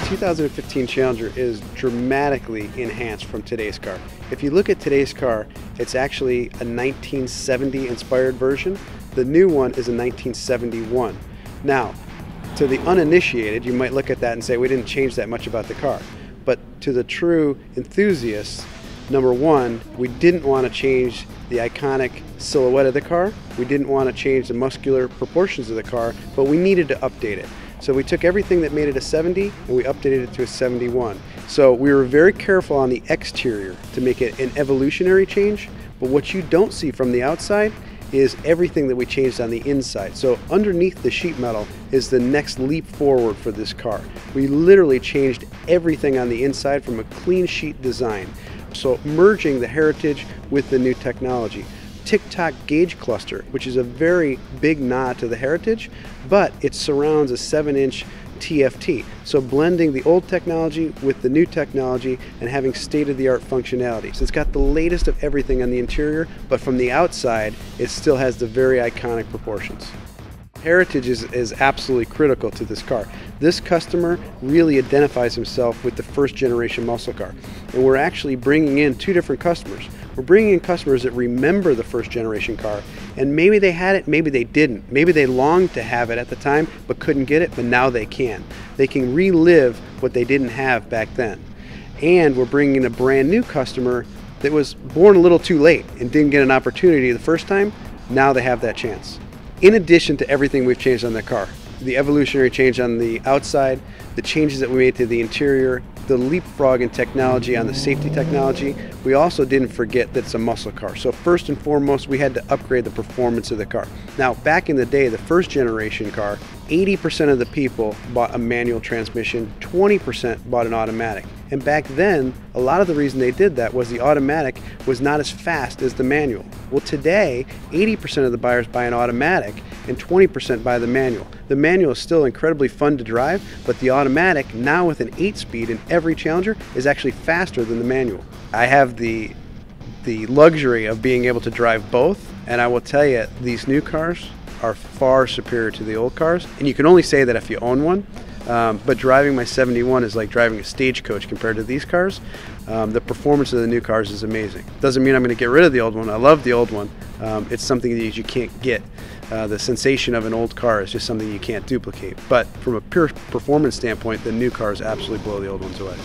2015 Challenger is dramatically enhanced from today's car. If you look at today's car, it's actually a 1970 inspired version. The new one is a 1971. Now, to the uninitiated, you might look at that and say, we didn't change that much about the car. But to the true enthusiasts, number one, we didn't want to change the iconic silhouette of the car. We didn't want to change the muscular proportions of the car, but we needed to update it. So we took everything that made it a 70 and we updated it to a 71. So we were very careful on the exterior to make it an evolutionary change, but what you don't see from the outside is everything that we changed on the inside. So underneath the sheet metal is the next leap forward for this car. We literally changed everything on the inside from a clean sheet design. So merging the heritage with the new technology. Tick-tock gauge cluster, which is a very big nod to the heritage, but it surrounds a 7-inch TFT. So blending the old technology with the new technology and having state-of-the-art functionality. So it's got the latest of everything on the interior, but from the outside, it still has the very iconic proportions. Heritage is absolutely critical to this car. This customer really identifies himself with the first generation muscle car. And we're actually bringing in two different customers. We're bringing in customers that remember the first generation car, and maybe they had it, maybe they didn't. Maybe they longed to have it at the time but couldn't get it, but now they can. They can relive what they didn't have back then. And we're bringing in a brand new customer that was born a little too late and didn't get an opportunity the first time. Now they have that chance. In addition to everything we've changed on the car, the evolutionary change on the outside, the changes that we made to the interior, the leapfrog in technology on the safety technology, we also didn't forget that it's a muscle car. So first and foremost, we had to upgrade the performance of the car. Now, back in the day, the first generation car, 80% of the people bought a manual transmission, 20% bought an automatic. And back then, a lot of the reason they did that was the automatic was not as fast as the manual. Well, today, 80% of the buyers buy an automatic and 20% buy the manual. The manual is still incredibly fun to drive, but the automatic, now with an 8-speed in every Challenger, is actually faster than the manual. I have the luxury of being able to drive both, and I will tell you, these new cars are far superior to the old cars, and you can only say that if you own one. But driving my 71 is like driving a stagecoach compared to these cars. The performance of the new cars is amazing. Doesn't mean I'm going to get rid of the old one. I love the old one. It's something that you can't get. The sensation of an old car is just something you can't duplicate. But from a pure performance standpoint, the new cars absolutely blow the old ones away.